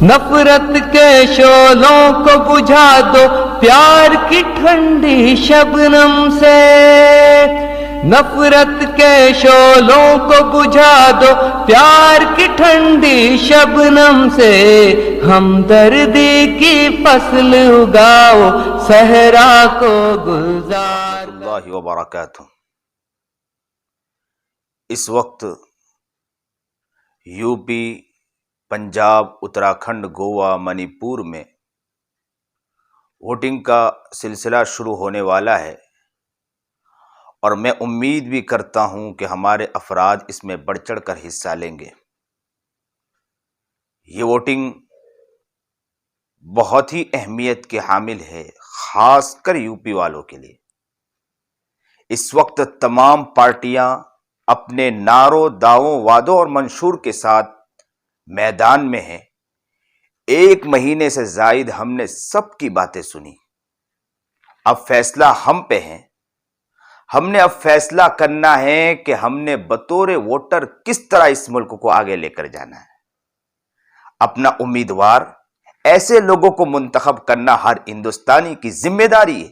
نفرت کے شعلوں کو بجھا دو پیار کی ٹھنڈی شبنم سے، نفرت کے شعلوں کو بجھا دو پیار کی ٹھنڈی شبنم سے، ہمدردی کی فصل اگاؤ صحرا کو گلزار۔ اللہ وبرکاتہ۔ اس وقت یو پی، پنجاب، اتراکھنڈ، گوا، منی پور میں ووٹنگ کا سلسلہ شروع ہونے والا ہے، اور میں امید بھی کرتا ہوں کہ ہمارے افراد اس میں بڑھ چڑھ کر حصہ لیں گے۔ یہ ووٹنگ بہت ہی اہمیت کے حامل ہے، خاص کر یو پی والوں کے لیے۔ اس وقت تمام پارٹیاں اپنے نعروں، دعووں، وعدوں اور منشور کے ساتھ میدان میں ہیں۔ ایک مہینے سے زائد ہم نے سب کی باتیں سنی، اب فیصلہ ہم پہ ہے۔ ہم نے اب فیصلہ کرنا ہے کہ ہم نے بطور ووٹر کس طرح اس ملک کو آگے لے کر جانا ہے۔ اپنا امیدوار، ایسے لوگوں کو منتخب کرنا ہر ہندوستانی کی ذمہ داری ہے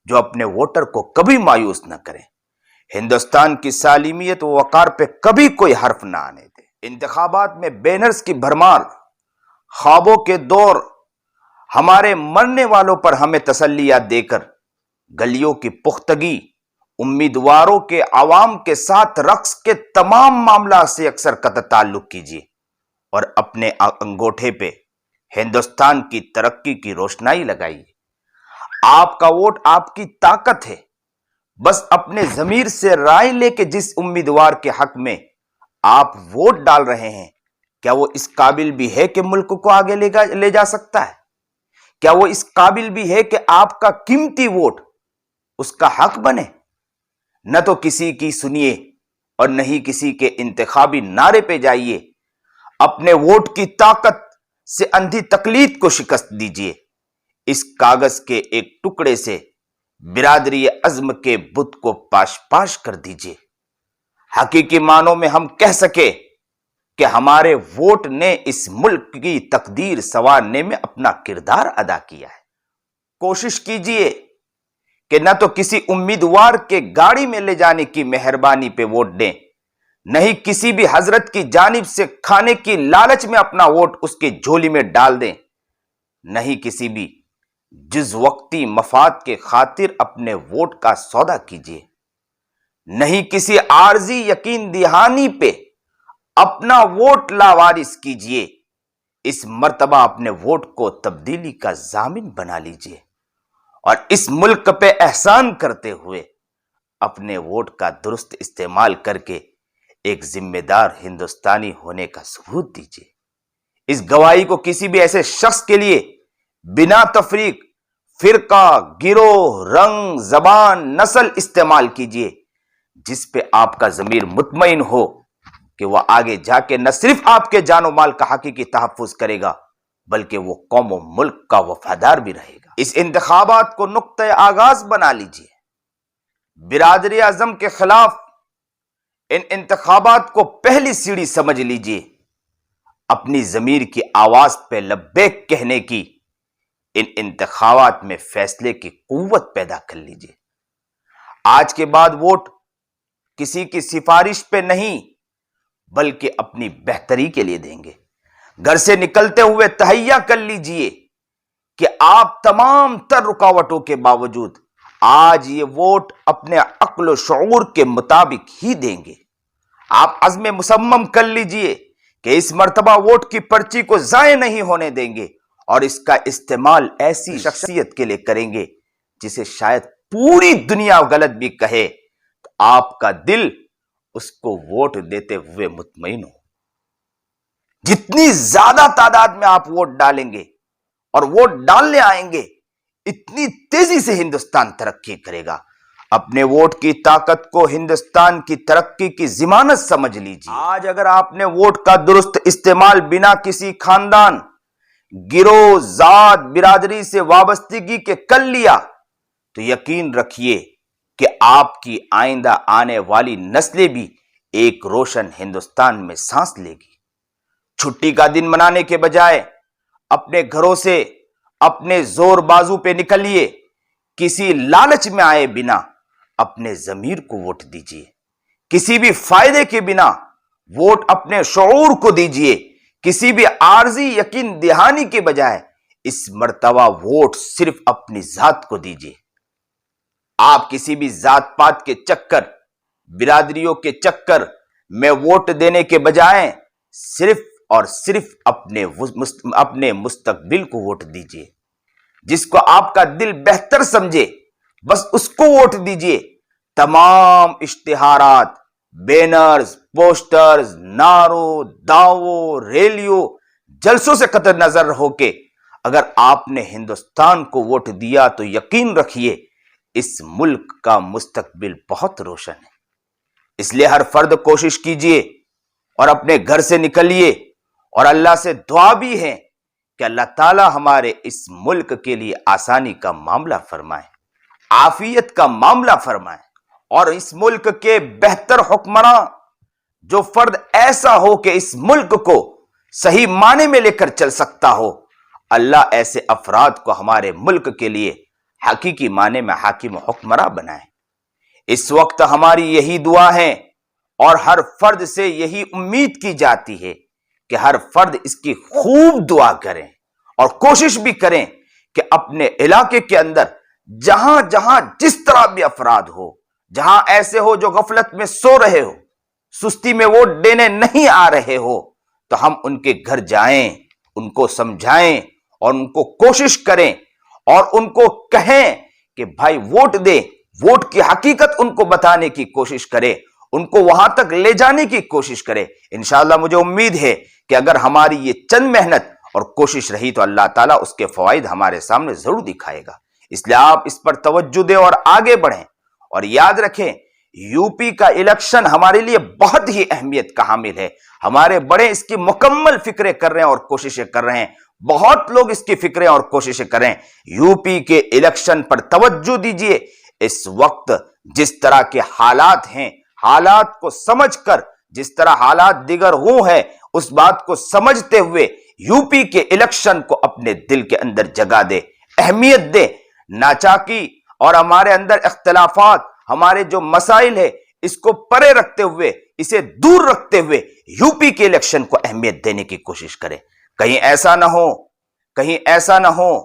جو اپنے ووٹر کو کبھی مایوس نہ کریں، ہندوستان کی سالمیت و وقار پہ کبھی کوئی حرف نہ آنے دے۔ انتخابات میں بینرز کی بھرمار، خوابوں کے دور، ہمارے مرنے والوں پر ہمیں تسلیات دے کر گلیوں کی پختگی، امیدواروں کے عوام کے ساتھ رقص کے تمام معاملات سے اکثر قطع تعلق کیجیے، اور اپنے انگوٹھے پہ ہندوستان کی ترقی کی روشنائی لگائیے۔ آپ کا ووٹ آپ کی طاقت ہے، بس اپنے ضمیر سے رائے لے کے جس امیدوار کے حق میں آپ ووٹ ڈال رہے ہیں، کیا وہ اس قابل بھی ہے کہ ملک کو آگے لے جا سکتا ہے؟ کیا وہ اس قابل بھی ہے کہ آپ کا قیمتی ووٹ اس کا حق بنے؟ نہ تو کسی کی سنیے اور نہ ہی کسی کے انتخابی نعرے پہ جائیے، اپنے ووٹ کی طاقت سے اندھی تقلید کو شکست دیجیے۔ اس کاغذ کے ایک ٹکڑے سے برادری عزم کے بت کو پاش پاش کر دیجیے۔ حقیقی معنوں میں ہم کہہ سکے کہ ہمارے ووٹ نے اس ملک کی تقدیر سنوارنے میں اپنا کردار ادا کیا ہے۔ کوشش کیجیے کہ نہ تو کسی امیدوار کے گاڑی میں لے جانے کی مہربانی پہ ووٹ دیں، نہ ہی کسی بھی حضرت کی جانب سے کھانے کی لالچ میں اپنا ووٹ اس کی جھولی میں ڈال دیں، نہ ہی کسی بھی جز وقتی مفاد کے خاطر اپنے ووٹ کا سودا کیجیے، نہ ہی کسی عارضی یقین دہانی پہ اپنا ووٹ لاوارث کیجیے۔ اس مرتبہ اپنے ووٹ کو تبدیلی کا ضامن بنا لیجیے، اور اس ملک پہ احسان کرتے ہوئے اپنے ووٹ کا درست استعمال کر کے ایک ذمہ دار ہندوستانی ہونے کا ثبوت دیجیے۔ اس گواہی کو کسی بھی ایسے شخص کے لیے بنا تفریق، فرقہ، گروہ، رنگ، زبان، نسل استعمال کیجیے، جس پہ آپ کا ضمیر مطمئن ہو کہ وہ آگے جا کے نہ صرف آپ کے جان و مال کا حقیقی تحفظ کرے گا، بلکہ وہ قوم و ملک کا وفادار بھی رہے گا۔ اس انتخابات کو نقطۂ آغاز بنا لیجیے۔ برادری اعظم کے خلاف ان انتخابات کو پہلی سیڑھی سمجھ لیجیے۔ اپنی ضمیر کی آواز پہ لبیک کہنے کی ان انتخابات میں فیصلے کی قوت پیدا کر لیجیے۔ آج کے بعد ووٹ کسی کی سفارش پہ نہیں بلکہ اپنی بہتری کے لیے دیں گے۔ گھر سے نکلتے ہوئے تہیہ کر لیجئے کہ آپ تمام تر رکاوٹوں کے باوجود آج یہ ووٹ اپنے عقل و شعور کے مطابق ہی دیں گے۔ آپ عزم مصمم کر لیجئے کہ اس مرتبہ ووٹ کی پرچی کو ضائع نہیں ہونے دیں گے، اور اس کا استعمال ایسی شخصیت کے لیے کریں گے جسے شاید پوری دنیا غلط بھی کہے تو آپ کا دل اس کو ووٹ دیتے ہوئے مطمئن ہو۔ جتنی زیادہ تعداد میں آپ ووٹ ڈالیں گے اور ووٹ ڈالنے آئیں گے، اتنی تیزی سے ہندوستان ترقی کرے گا۔ اپنے ووٹ کی طاقت کو ہندوستان کی ترقی کی ضمانت سمجھ لیجیے۔ آج اگر آپ نے ووٹ کا درست استعمال بنا کسی خاندان، گروہ، ذات، برادری سے وابستگی کے کر لیا تو یقین رکھیے کہ آپ کی آئندہ آنے والی نسلیں بھی ایک روشن ہندوستان میں سانس لے گی۔ چھٹی کا دن منانے کے بجائے اپنے گھروں سے اپنے زور بازو پہ نکلیے، کسی لالچ میں آئے بنا اپنے ضمیر کو ووٹ دیجیے، کسی بھی فائدے کے بنا ووٹ اپنے شعور کو دیجیے، کسی بھی عارضی یقین دہانی کے بجائے اس مرتبہ ووٹ صرف اپنی ذات کو دیجیے۔ آپ کسی بھی ذات پات کے چکر، برادریوں کے چکر میں ووٹ دینے کے بجائے صرف اور صرف اپنے مستقبل کو ووٹ دیجیے۔ جس کو آپ کا دل بہتر سمجھے بس اس کو ووٹ دیجیے۔ تمام اشتہارات، بینرز، پوسٹرز، نعروں، دعووں، ریلیوں، جلسوں سے قطع نظر ہو کے اگر آپ نے ہندوستان کو ووٹ دیا تو یقین رکھیے اس ملک کا مستقبل بہت روشن ہے۔ اس لیے ہر فرد کوشش کیجئے اور اپنے گھر سے نکلیے اور اللہ سے دعا بھی ہے کہ اللہ تعالی ہمارے اس ملک کے لیے آسانی کا معاملہ فرمائے، عافیت کا معاملہ فرمائے، اور اس ملک کے بہتر حکمراں جو فرد ایسا ہو کہ اس ملک کو صحیح معنی میں لے کر چل سکتا ہو، اللہ ایسے افراد کو ہمارے ملک کے لیے حقیقی معنی میں حاکم و حکمراں بنائے۔ اس وقت ہماری یہی دعا ہے اور ہر فرد سے یہی امید کی جاتی ہے کہ ہر فرد اس کی خوب دعا کریں اور کوشش بھی کریں کہ اپنے علاقے کے اندر جہاں جہاں جس طرح بھی افراد ہو، جہاں ایسے ہو جو غفلت میں سو رہے ہو، سستی میں ووٹ دینے نہیں آ رہے ہو، تو ہم ان کے گھر جائیں، ان کو سمجھائیں اور ان کو کوشش کریں اور ان کو کہیں کہ بھائی ووٹ دے، ووٹ کی حقیقت ان کو بتانے کی کوشش کرے، ان کو وہاں تک لے جانے کی کوشش کرے۔ انشاءاللہ مجھے امید ہے کہ اگر ہماری یہ چند محنت اور کوشش رہی تو اللہ تعالیٰ اس کے فوائد ہمارے سامنے ضرور دکھائے گا۔ اس لیے آپ اس پر توجہ دیں اور آگے بڑھیں، اور یاد رکھیں یو پی کا الیکشن ہمارے لیے بہت ہی اہمیت کا حامل ہے۔ ہمارے بڑے اس کی مکمل فکریں کر رہے ہیں اور کوششیں کر رہے ہیں، بہت لوگ اس کی فکریں اور کوششیں کر رہے ہیں۔ یو پی کے الیکشن پر توجہ دیجئے۔ اس وقت جس طرح کے حالات ہیں، حالات کو سمجھ کر، جس طرح حالات دیگر وہ ہیں اس بات کو سمجھتے ہوئے یو پی کے الیکشن کو اپنے دل کے اندر جگہ دے، اہمیت دے۔ ناچاکی اور ہمارے اندر اختلافات، ہمارے جو مسائل ہیں اس کو پرے رکھتے ہوئے، اسے دور رکھتے ہوئے یو پی کے الیکشن کو اہمیت دینے کی کوشش کریں۔ کہیں ایسا نہ ہو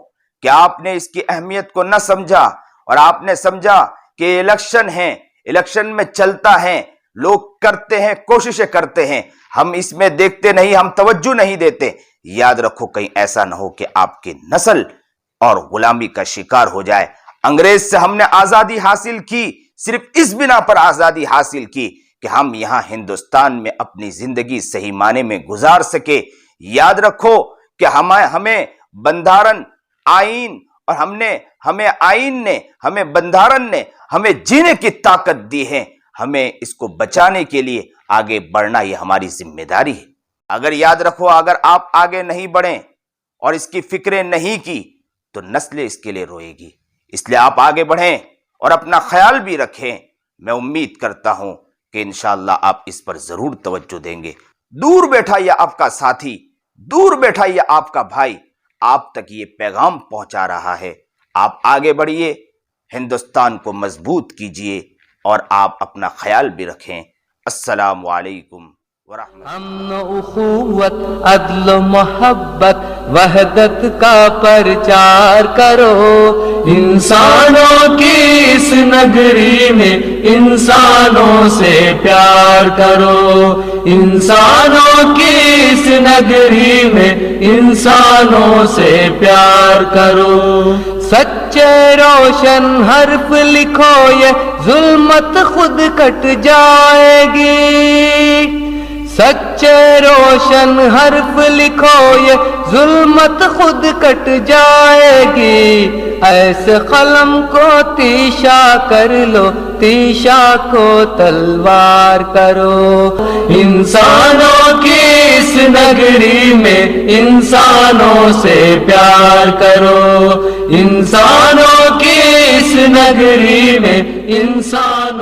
کہ آپ نے اس کی اہمیت کو نہ سمجھا اور آپ نے سمجھا کہ الیکشن ہے، الیکشن میں چلتا ہے، لوگ کرتے ہیں، کوششیں کرتے ہیں، ہم اس میں دیکھتے نہیں، ہم توجہ نہیں دیتے۔ یاد رکھو کہیں ایسا نہ ہو کہ آپ کی نسل اور غلامی کا شکار ہو جائے۔ انگریز سے ہم نے آزادی حاصل کی، صرف اس بنا پر آزادی حاصل کی کہ ہم یہاں ہندوستان میں اپنی زندگی صحیح معنی میں گزار سکے۔ یاد رکھو کہ ہمیں بندھارن، آئین اور ہمیں بندھارن نے ہمیں جینے کی طاقت دی ہے، ہمیں اس کو بچانے کے لیے آگے بڑھنا یہ ہماری ذمہ داری ہے۔ اگر یاد رکھو اگر آپ آگے نہیں بڑھیں اور اس کی فکریں نہیں کی تو نسلیں اس کے لیے روئے گی۔ اس لیے آپ آگے بڑھیں اور اپنا خیال بھی رکھیں۔ میں امید کرتا ہوں کہ انشاءاللہ آپ اس پر ضرور توجہ دیں گے۔ دور بیٹھا یہ آپ کا ساتھی، دور بیٹھا یہ آپ کا بھائی آپ تک یہ پیغام پہنچا رہا ہے۔ آپ آگے بڑھیے، ہندوستان کو مضبوط کیجئے اور آپ اپنا خیال بھی رکھیں۔ السلام علیکم ورحمۃ اللہ۔ امن اخوت عدل و محبت وحدت کا پرچار کرو، انسانوں کی اس نگری میں انسانوں سے پیار کرو، انسانوں کی اس نگری میں انسانوں سے پیار کرو۔ سچے روشن حرف لکھو یہ ظلمت خود کٹ جائے گی، سچے روشن حرف لکھو یہ ظلمت خود کٹ جائے گی۔ ایسے قلم کو تیشا کر لو، تیشا کو تلوار کرو، انسانوں کی اس نگری میں انسانوں سے پیار کرو، انسانوں کی اس نگری میں انسانوں